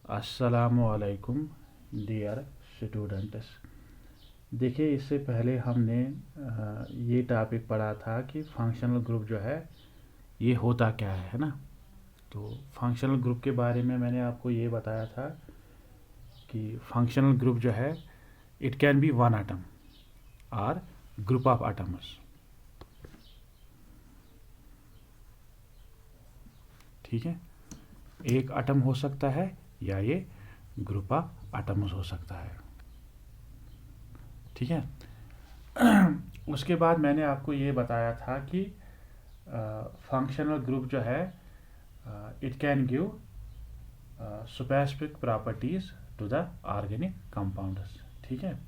अस्सलामुअलैकुम dear students. देखिए, इससे पहले हमने ये टॉपिक पढ़ा था कि फंक्शनल ग्रुप जो है ये होता क्या है ना। तो फंक्शनल ग्रुप के बारे में मैंने आपको ये बताया था कि फंक्शनल ग्रुप जो है it can be one atom और ग्रुप ऑफ एटम्स। ठीक है, एक एटम हो सकता है या ये ग्रुप ऑफ एटम्स हो सकता है। ठीक है। उसके बाद मैंने आपको ये बताया था कि फंक्शनल ग्रुप जो है it can give specific properties to the organic compounds. ठीक है,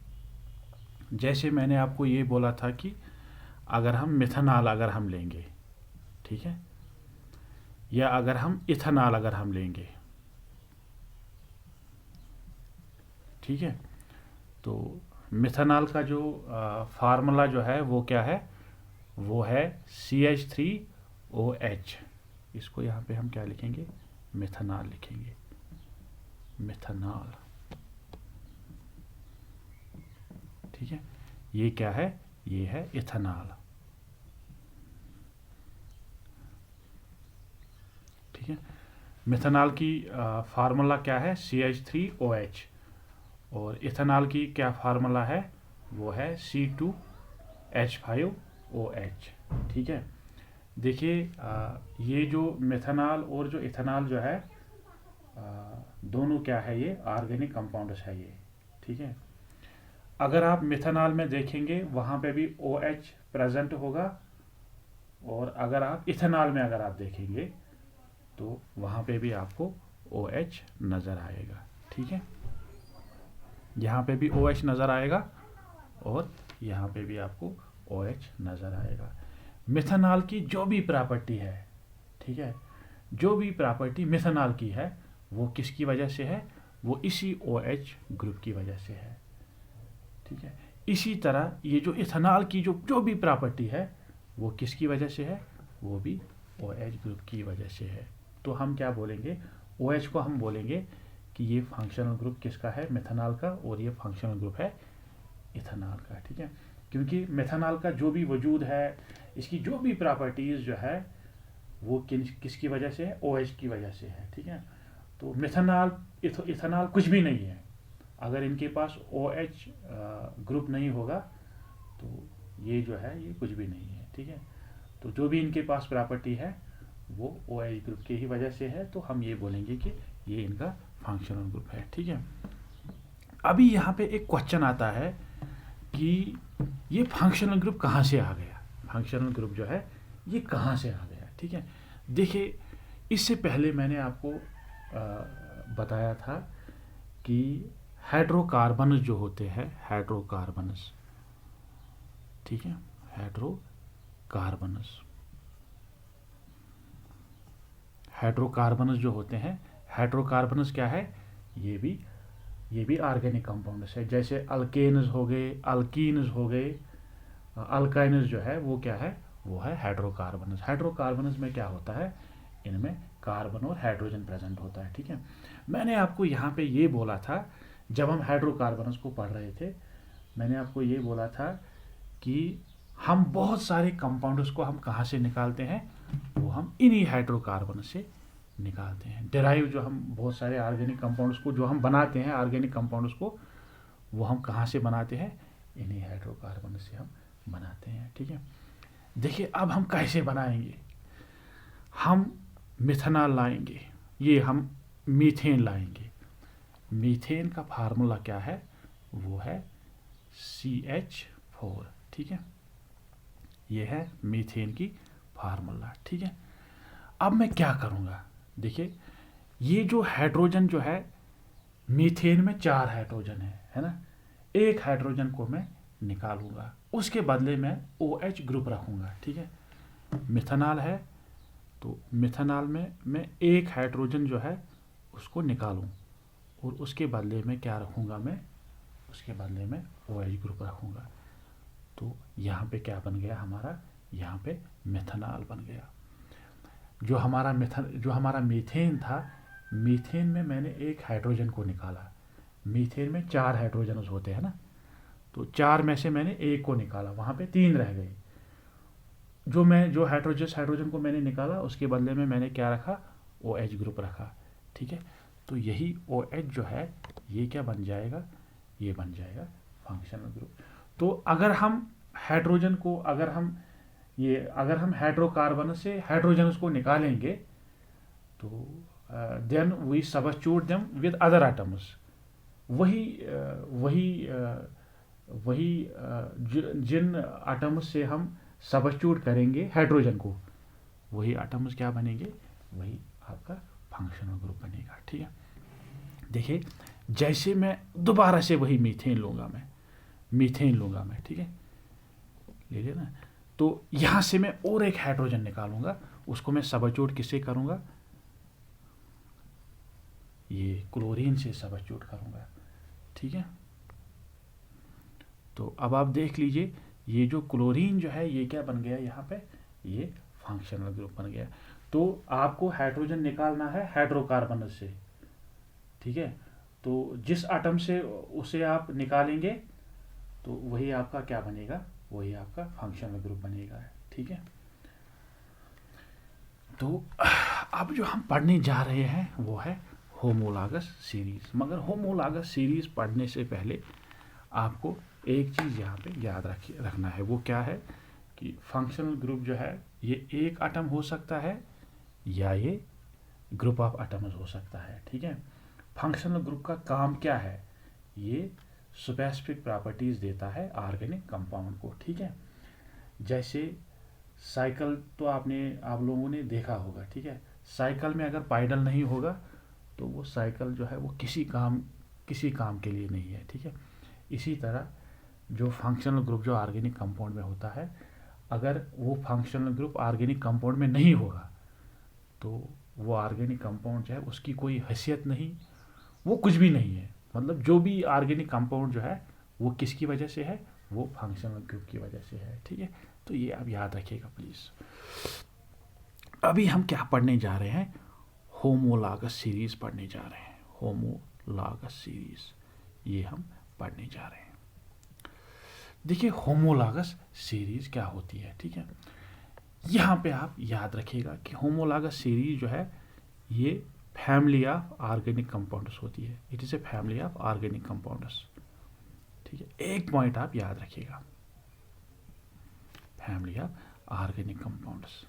जैसे मैंने आपको ये बोला था कि अगर हम मिथेनॉल अगर हम लेंगे, ठीक है, या अगर हम इथेनॉल अगर हम लेंगे, ठीक है, तो मिथेनॉल का जो फार्मूला जो है वो क्या है, वो है CH3OH। इसको यहाँ पे हम क्या लिखेंगे, मिथेनॉल लिखेंगे, मिथेनॉल। ठीक है, ये क्या है, ये है इथेनॉल। ठीक है, मिथेनॉल की फार्मूला क्या है, CH3OH, और इथेनॉल की क्या फार्मूला है, वो है C2H5OH। ठीक है, देखिए ये जो मिथेनॉल और जो इथेनॉल जो है दोनों क्या है, ये ऑर्गेनिक कंपाउंड्स है ये। ठीक है, अगर आप मिथेनॉल में देखेंगे वहाँ पे भी OH प्रेजेंट होगा, और अगर आप इथेनॉल में अगर आप देखेंगे तो वहाँ पे भी आपको OH नज़र आएगा। ठीक है, यहाँ पे भी OH नज़र आएगा और यहाँ पे भी आपको OH नज़र आएगा। मिथेनॉल की जो भी प्रॉपर्टी है, ठीक है, जो भी प्रॉपर्टी मिथेनॉल की है वो किसकी वजह से है, वो इसी OH ग्रुप की वजह से है। ठीक है, इसी तरह ये जो इथेनॉल की जो भी प्रॉपर्टी है वो किसकी वजह से है, वो भी OH ग्रुप की वजह से है। तो हम क्या बोलेंगे, OH को हम बोलेंगे कि ये फंक्शनल ग्रुप किसका है, मिथेनॉल का, और ये फंक्शनल ग्रुप है इथेनॉल का। ठीक है, क्योंकि मिथेनॉल का जो भी वजूद है, इसकी जो भी प्रॉपर्टीज़ जो है वो किसकी वजह से है, OH की वजह से है। ठीक है, तो मिथेनॉल इथेनॉल कुछ भी नहीं है। अगर इनके पास OH ग्रुप नहीं होगा तो ये जो है ये कुछ भी नहीं है। ठीक है, तो जो भी इनके पास प्रॉपर्टी है वो OH ग्रुप की ही वजह से है, तो हम ये बोलेंगे कि ये इनका फंक्शनल ग्रुप है। ठीक है, अभी यहाँ पे एक क्वेश्चन आता है कि ये फंक्शनल ग्रुप कहाँ से आ गया, फंक्शनल ग्रुप जो है ये कहाँ से आ गया। ठीक है, देखिए, इससे पहले मैंने आपको बताया था कि हाइड्रोकार्बन्स जो होते हैं, हाइड्रोकार्बन्स, ठीक है, हाइड्रोकार्बन्स, हाइड्रोकार्बन्स जो होते हैं, हाइड्रोकार्बन्स क्या है, ये भी ऑर्गेनिक कंपाउंड्स है। जैसे अल्केन्स हो गए, अल्कीन्स हो गए, अल्काइन्स जो है वो क्या है, वो है हाइड्रोकार्बन्स। हाइड्रोकार्बन्स में क्या होता है, इनमें कार्बन और हाइड्रोजन प्रेजेंट होता है। ठीक है, मैंने आपको यहाँ पे ये बोला था, जब हम हाइड्रोकार्बन्स को पढ़ रहे थे, मैंने आपको ये बोला था कि हम बहुत सारे कंपाउंड्स को हम कहाँ से निकालते हैं, वो हम इन्हीं हाइड्रोकार्बन से निकालते हैं। डेराइव जो हम बहुत सारे ऑर्गेनिक कंपाउंड्स को जो हम बनाते हैं, ऑर्गेनिक कंपाउंड्स को, वो हम कहाँ से बनाते हैं, इन्हीं हाइड्रोकार्बन से हम बनाते हैं। ठीक है, देखिए अब हम कैसे बनाएंगे, हम मिथेनॉल लाएंगे, ये हम मीथेन लाएंगे। मीथेन का फार्मूला क्या है, वो है CH4। ठीक है, ये है मीथेन की फार्मूला। ठीक है, अब मैं क्या करूँगा, देखिए ये जो हाइड्रोजन जो है, मीथेन में 4 हाइड्रोजन है ना, एक हाइड्रोजन को मैं निकालूंगा, उसके बदले में OH ग्रुप रखूँगा। ठीक है, मिथेनॉल है तो मिथेनॉल में मैं एक हाइड्रोजन जो है उसको निकालूं, और उसके बदले में क्या रखूँगा, मैं उसके बदले में OH ग्रुप रखूँगा। तो यहाँ पे क्या बन गया हमारा, यहाँ पे मिथेनॉल बन गया। जो हमारा मीथेन था, मीथेन में मैंने एक हाइड्रोजन को निकाला। मीथेन में 4 हाइड्रोजन होते हैं ना, तो 4 में से मैंने एक को निकाला, वहाँ पे 3 रह गए। जो हाइड्रोजन को मैंने निकाला उसके बदले में मैंने क्या रखा, OH ग्रुप रखा। ठीक है, तो यही OH जो है ये क्या बन जाएगा, ये बन जाएगा फंक्शनल ग्रुप। तो अगर हम हाइड्रोजन को अगर हम हाइड्रोकार्बन से हाइड्रोजन को निकालेंगे तो then we substitute them with other atoms. वही जिन एटम्स से हम सबस्टिट्यूट करेंगे हाइड्रोजन को, वही एटम्स क्या बनेंगे, वही आपका फंक्शनल ग्रुप बनेगा। ठीक है, देखिए जैसे मैं दोबारा से वही मीथेन लूँगा मैं, ठीक है, ले लिया ना। तो यहाँ से मैं और एक हाइड्रोजन निकालूंगा, उसको मैं सबस्टिट्यूट किससे करूँगा, ये क्लोरीन से सबस्टिट्यूट करूँगा। ठीक है, तो अब आप देख लीजिए ये जो क्लोरीन जो है ये क्या बन गया, यहाँ पे ये फंक्शनल ग्रुप बन गया। तो आपको हाइड्रोजन निकालना है हाइड्रोकार्बन से। ठीक है, तो जिस एटम से उसे आप निकालेंगे तो वही आपका क्या बनेगा, वही आपका फंक्शनल ग्रुप बनेगा। ठीक है, तो अब जो हम पढ़ने जा रहे हैं वो है होमोलॉगस सीरीज। मगर होमोलॉगस सीरीज पढ़ने से पहले आपको एक चीज़ यहाँ पे याद रखना है, वो क्या है कि फंक्शनल ग्रुप जो है ये एक एटम हो सकता है या ये ग्रुप ऑफ एटम्स हो सकता है। ठीक है, फंक्शनल ग्रुप का काम क्या है, ये स्पेसिफिक प्रॉपर्टीज देता है ऑर्गेनिक कंपाउंड को। ठीक है, जैसे साइकिल तो आप लोगों ने देखा होगा। ठीक है, साइकिल में अगर पाइडल नहीं होगा तो वो साइकिल जो है वो किसी काम के लिए नहीं है। ठीक है, इसी तरह जो फंक्शनल ग्रुप जो ऑर्गेनिक कंपाउंड में होता है, अगर वो फंक्शनल ग्रुप ऑर्गेनिक कंपाउंड में नहीं होगा तो वो ऑर्गेनिक कंपाउंड जो है उसकी कोई हैसियत नहीं, वो कुछ भी नहीं है। मतलब जो भी ऑर्गेनिक कंपाउंड जो है वो किसकी वजह से है, वो फंक्शनल ग्रुप की वजह से है। ठीक है, तो ये आप याद रखिएगा प्लीज़। अभी हम क्या पढ़ने जा रहे हैं, होमोलॉगस सीरीज पढ़ने जा रहे हैं। होमोलॉगस सीरीज ये हम पढ़ने जा रहे हैं। देखिए होमोलॉगस सीरीज क्या होती है। ठीक है, यहाँ पे आप याद रखिएगा कि होमोलॉगस सीरीज जो है ये फैमिली ऑफ ऑर्गेनिक कंपाउंड्स होती है। It is a family of organic compounds. ठीक है, एक पॉइंट आप याद रखिएगा, फैमिली ऑफ ऑर्गेनिक कंपाउंड्स।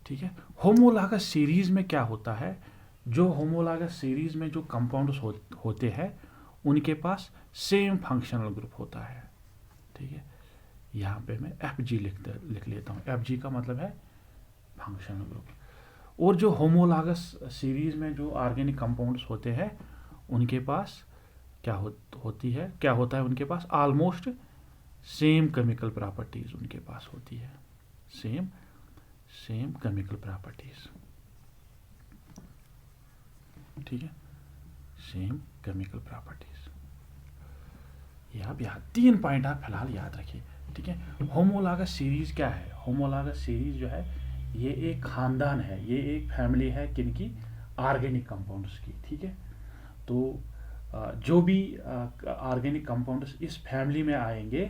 ठीक है, होमोलॉगस सीरीज में क्या होता है, जो होमोलॉगस सीरीज में जो कंपाउंड्स होते हैं उनके पास सेम फंक्शनल ग्रुप होता है। ठीक है, यहाँ पे मैं FG लिख लेता हूँ। FG का मतलब है फंक्शनल ग्रुप। और जो होमोलॉगस सीरीज में जो ऑर्गेनिक कंपाउंड्स होते हैं उनके पास क्या होता है, उनके पास ऑलमोस्ट सेम केमिकल प्रॉपर्टीज उनके पास होती है, सेम केमिकल प्रॉपर्टीज। ठीक है, सेम केमिकल प्रॉपर्टीज। ये आप 3 पॉइंट आप फिलहाल याद रखिए। ठीक है, होमोलॉगस सीरीज क्या है, होमोलॉगस सीरीज जो है ये एक खानदान है, ये एक फैमिली है किनकी, ऑर्गेनिक कंपाउंड्स की। ठीक है, तो जो भी ऑर्गेनिक कंपाउंड्स इस फैमिली में आएंगे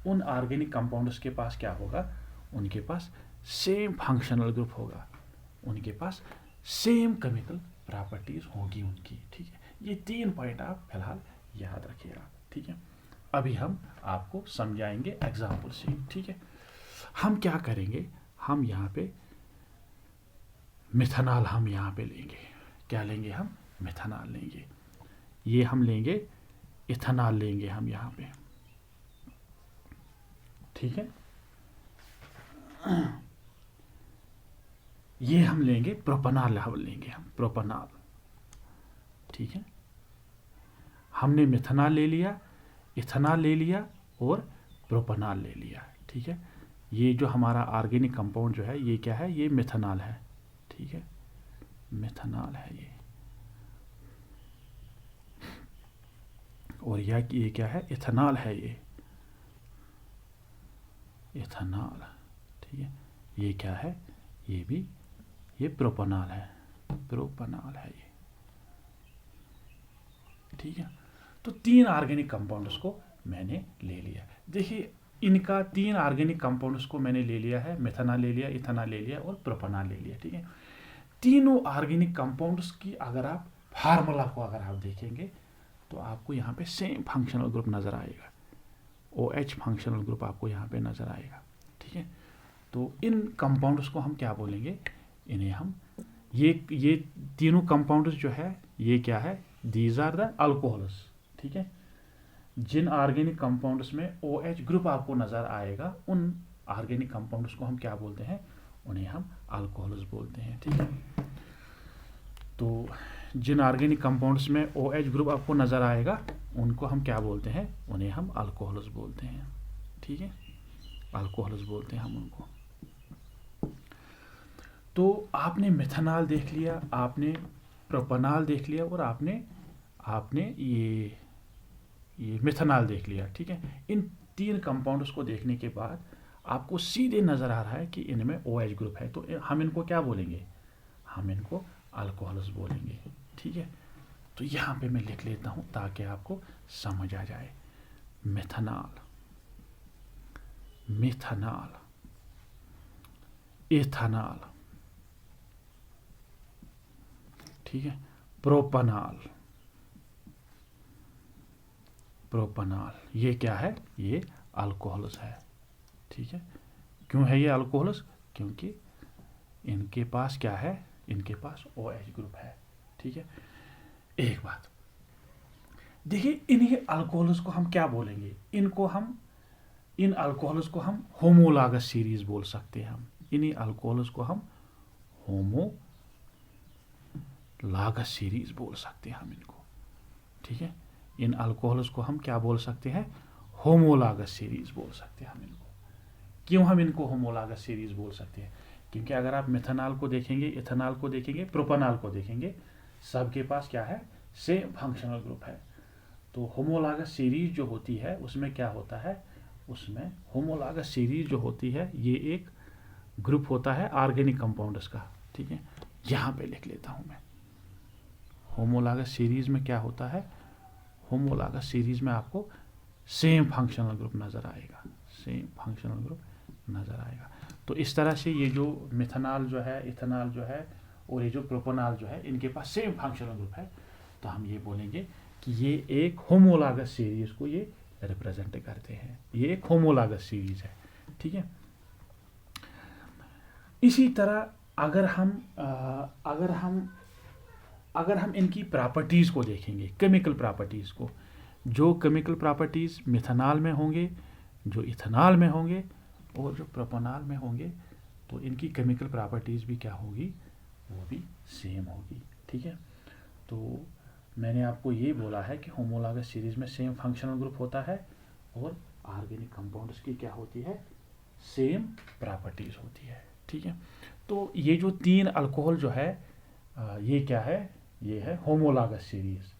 उन ऑर्गेनिक कंपाउंड्स के पास क्या होगा, उनके पास सेम फंक्शनल ग्रुप होगा, उनके पास सेम केमिकल प्रॉपर्टीज होगी उनकी। ठीक है, ये 3 पॉइंट आप फिलहाल याद रखिएगा। ठीक है, अभी हम आपको समझाएंगे एग्जाम्पल से। ठीक है, हम क्या करेंगे, हम यहाँ पे मिथेनॉल हम यहाँ पे लेंगे। क्या लेंगे, हम मिथेनॉल लेंगे। ये हम लेंगे इथेनॉल लेंगे हम यहाँ पे। ठीक है, ये हम लेंगे प्रोपनॉल, हम लेंगे हम प्रोपनॉल। ठीक है, हमने मिथेनॉल ले लिया, इथेनॉल ले लिया और प्रोपनॉल ले लिया। ठीक है, ये जो हमारा ऑर्गेनिक कंपाउंड जो है ये क्या है, ये मिथेनॉल है। ठीक है, मिथेनॉल है ये, और ये क्या है, इथेनॉल है ये, इथेनॉल। ठीक है, ये क्या है, ये प्रोपनॉल है। प्रोपनाल है ये, ठीक है। तो 3 ऑर्गेनिक कंपाउंड्स को मैंने ले लिया। देखिए इनका 3 ऑर्गेनिक कंपाउंड्स को मैंने ले लिया है, मेथनॉल ले लिया, इथेनॉल ले लिया और प्रोपनाल ले लिया, ठीक है। तीनों ऑर्गेनिक कंपाउंड्स की अगर आप फार्मूला को अगर आप देखेंगे तो आपको यहाँ पे सेम फंक्शनल ग्रुप नजर आएगा, OH फंक्शनल ग्रुप आपको यहाँ पे नजर आएगा, ठीक है। तो इन कंपाउंड्स को हम क्या बोलेंगे, इन्हें हम ये तीनों कंपाउंड्स जो है ये क्या है, दीज आर द अल्कोहल्स, ठीक है। जिन ऑर्गेनिक कंपाउंड्स में OH ग्रुप आपको नजर आएगा उन ऑर्गेनिक कंपाउंड्स को हम क्या बोलते हैं, उन्हें हम अल्कोहल्स बोलते हैं, ठीक है। तो जिन ऑर्गेनिक कंपाउंड्स में OH ग्रुप आपको नजर आएगा उनको हम क्या बोलते हैं, उन्हें हम अल्कोहल्स बोलते हैं, ठीक है। अल्कोहल्स बोलते हैं हम उनको। तो आपने मेथनॉल देख लिया, आपने प्रोपनाल देख लिया और आपने ये मेथनॉल देख लिया, ठीक है। इन 3 कंपाउंड्स को देखने के बाद आपको सीधे नजर आ रहा है कि इनमें OH ग्रुप है, तो हम इनको क्या बोलेंगे, हम इनको अल्कोहल्स बोलेंगे, ठीक है। तो यहाँ पे मैं लिख लेता हूँ ताकि आपको समझ आ जाए। मेथनॉल, मिथनॉल, इथेनॉल, ठीक है, प्रोपनाल, ये क्या है, ये अल्कोहल्स है, ठीक है। क्यों है ये अल्कोहल्स, क्योंकि इनके पास क्या है, इनके पास OH ग्रुप है, ठीक है। एक बात देखिए, इन्हीं अल्कोहल्स को हम क्या बोलेंगे, इन अल्कोहल्स को हम होमोलॉगस सीरीज बोल सकते हैं। हम इन्हीं अल्कोहल्स को हम होमोलॉगस सीरीज बोल सकते हैं हम इनको, ठीक है। इन अल्कोहल्स को हम क्या बोल सकते हैं, होमोलॉगस सीरीज बोल सकते हैं हम इनको। क्यों हम इनको होमोलॉगस सीरीज बोल सकते हैं, क्योंकि अगर आप मेथनॉल को देखेंगे, इथेनॉल को देखेंगे, प्रोपनाल को देखेंगे, सबके पास क्या है, सेम फंक्शनल ग्रुप है। तो होमोलॉगस सीरीज जो होती है उसमें क्या होता है, उसमें होमोलॉगस सीरीज जो होती है ये एक ग्रुप होता है ऑर्गेनिक कंपाउंड्स का, ठीक है। यहाँ पे लिख लेता हूँ मैं, होमोलॉगस सीरीज में क्या होता है, होमोलॉगस सीरीज में आपको सेम फंक्शनल ग्रुप नजर आएगा, सेम फंक्शनल ग्रुप नजर आएगा। तो इस तरह से ये जो मेथनॉल जो है, इथेनॉल जो है और ये जो प्रोपनाल जो है, इनके पास सेम फंक्शनल ग्रुप है। तो हम ये बोलेंगे कि ये एक होमोलॉगस सीरीज को ये रिप्रेजेंट करते हैं, ये एक होमोलॉगस सीरीज है, ठीक है। इसी तरह अगर हम इनकी प्रॉपर्टीज को देखेंगे, केमिकल प्रॉपर्टीज को, जो केमिकल प्रॉपर्टीज मेथनॉल में होंगे, जो इथेनॉल में होंगे और जो प्रोपनाल में होंगे, तो इनकी केमिकल प्रॉपर्टीज भी क्या होगी, वो भी सेम होगी, ठीक है। तो मैंने आपको ये बोला है कि होमोलॉगस सीरीज में सेम फंक्शनल ग्रुप होता है और ऑर्गेनिक कंपाउंड्स की क्या होती है, सेम प्रॉपर्टीज होती है, ठीक है। तो ये जो 3 अल्कोहल जो है ये क्या है, ये है होमोलॉगस सीरीज,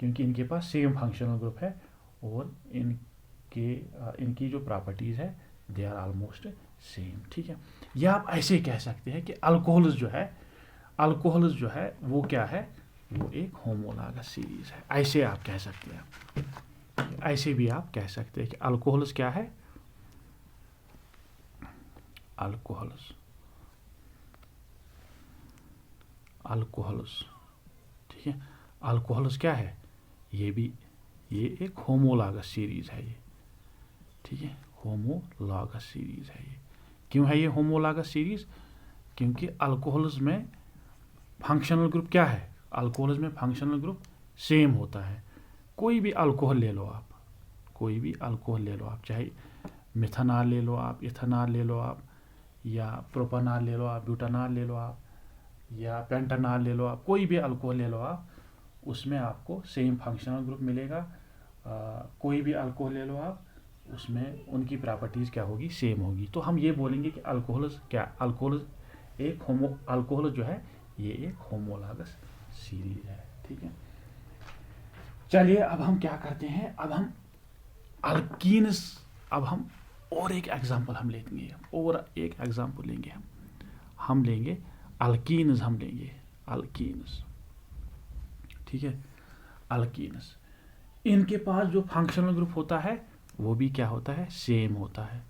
क्योंकि इनके पास सेम फंक्शनल ग्रुप है और इनकी जो प्रॉपर्टीज है दे आर ऑलमोस्ट सेम, ठीक है। या आप ऐसे कह सकते हैं कि अल्कोहल्स जो है वो क्या है, वो एक होमोलॉगस सीरीज है, ऐसे आप कह सकते हैं। ऐसे भी आप कह सकते हैं कि अल्कोहल्स क्या है, अल्कोहल्स, ठीक है। अल्कोहल्स क्या है, ये एक होमोलॉगस सीरीज है ये, ठीक है, होमोलॉगस सीरीज है ये। क्यों है ये होमोलॉगस सीरीज, क्योंकि अल्कोहल्स में फंक्शनल ग्रुप क्या है, अल्कोहल्स में फंक्शनल ग्रुप सेम होता है। कोई भी अल्कोहल ले लो आप, चाहे मिथनॉल ले लो आप, इथेनॉल ले लो आप, या प्रोपनाल ले लो आप, ब्यूटानॉल ले लो आप, या पेंटानॉल ले लो आप, कोई भी अल्कोहल ले लो आप, उसमें आपको सेम फंक्शनल ग्रुप मिलेगा। कोई भी अल्कोहल ले लो आप, उसमें उनकी प्रॉपर्टीज क्या होगी, सेम होगी। तो हम ये बोलेंगे कि अल्कोहल जो है ये एक होमोलॉगस सीरीज है, ठीक है। चलिए अब हम क्या करते हैं, अब हम और एक एग्जांपल हम लेंगे, हम लेंगे अल्कीन्स, हम लेंगे अल्कीन्स, ठीक है, अल्कीन्स। इनके पास जो फंक्शनल ग्रुप होता है वो भी क्या होता है, सेम होता है,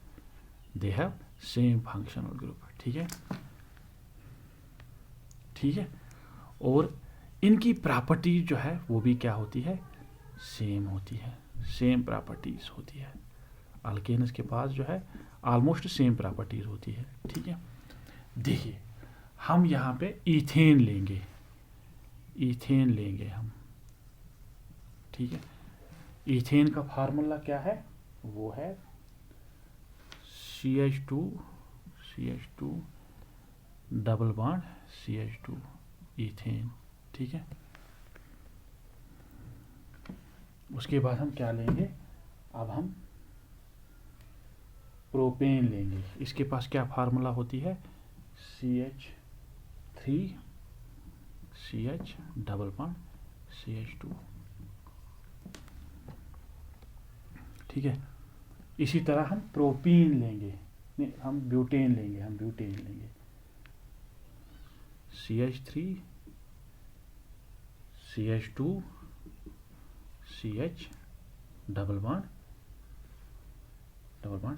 they have same functional group, ठीक है, ठीक है। और इनकी प्रॉपर्टीज जो है वो भी क्या होती है, सेम होती है, सेम प्रॉपर्टीज होती है। अल्केन्स के पास जो है ऑलमोस्ट सेम प्रॉपर्टीज होती है, ठीक है। देखिए हम यहाँ पे इथेन लेंगे, इथेन लेंगे हम, ठीक है। इथेन का फार्मूला क्या है, वो है CH2 double bond CH2 ethane, ठीक है। उसके बाद हम क्या लेंगे, अब हम प्रोपेन लेंगे। इसके पास क्या फार्मूला होती है, CH3CH डबल बॉन्ड CH2, ठीक है। इसी तरह हम प्रोपीन लेंगे, नहीं हम ब्यूटेन लेंगे, हम ब्यूटेन लेंगे, CH3CH2CH डबल बॉन्ड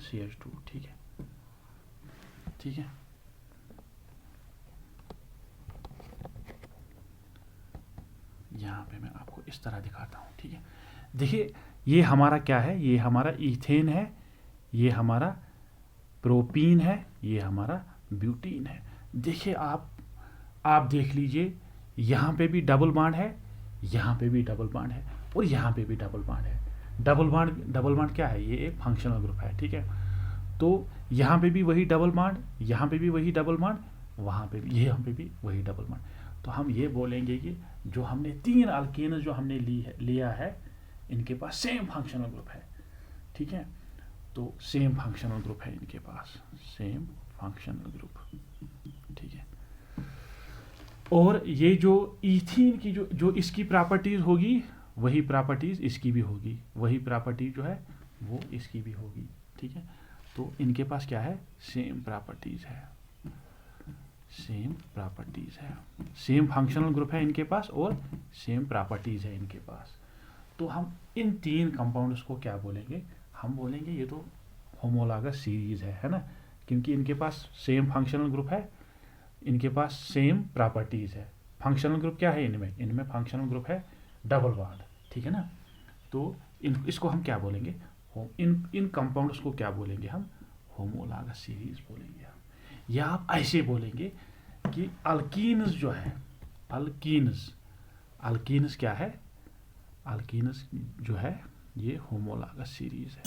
CH2, ठीक है, ठीक है। यहाँ पे मैं आपको इस तरह दिखाता हूँ, ठीक है। देखिए ये हमारा क्या है, ये हमारा इथेन है, ये हमारा प्रोपीन है, ये हमारा ब्यूटीन है। देखिए आप देख लीजिए, यहाँ पे भी डबल बॉन्ड है, यहाँ पे भी डबल बॉन्ड है, और यहाँ पे भी डबल बॉन्ड है। डबल बॉन्ड क्या है, ये एक फंक्शनल ग्रुप है, ठीक है। तो यहाँ पे भी वही डबल बॉन्ड, यहाँ पे भी वही डबल बॉन्ड, वहाँ पे भी, यहाँ पे भी वही डबल बॉन्ड। तो हम ये बोलेंगे कि जो हमने 3 अल्केन्स जो हमने लिया है, इनके पास सेम फंक्शनल ग्रुप है, ठीक है। तो सेम फंक्शनल ग्रुप है इनके पास, सेम फंक्शनल ग्रुप, ठीक है। और ये जो इथीन की जो इसकी प्रॉपर्टीज होगी, वही प्रॉपर्टीज इसकी भी होगी, वही प्रॉपर्टीज जो है वो इसकी भी होगी, ठीक है। तो इनके पास क्या है, सेम प्रॉपर्टीज है, सेम प्रॉपर्टीज है, सेम फंक्शनल ग्रुप है इनके पास, और सेम प्रॉपर्टीज है इनके पास। तो हम इन 3 कंपाउंड्स को क्या बोलेंगे, हम बोलेंगे ये तो होमोलॉगस सीरीज है ना, क्योंकि इनके पास सेम फंक्शनल ग्रुप है, इनके पास सेम प्रॉपर्टीज है। फंक्शनल ग्रुप क्या है इनमें फंक्शनल ग्रुप है डबल बॉन्ड, ठीक है ना। तो इसको हम क्या बोलेंगे, इन कंपाउंड्स को क्या बोलेंगे हम, होमोलॉगस सीरीज बोलेंगे हम। या आप ऐसे बोलेंगे कि अल्कीन्स जो है, अल्कीन्स क्या है, अल्कीन्स जो है ये होमोलॉगस सीरीज है।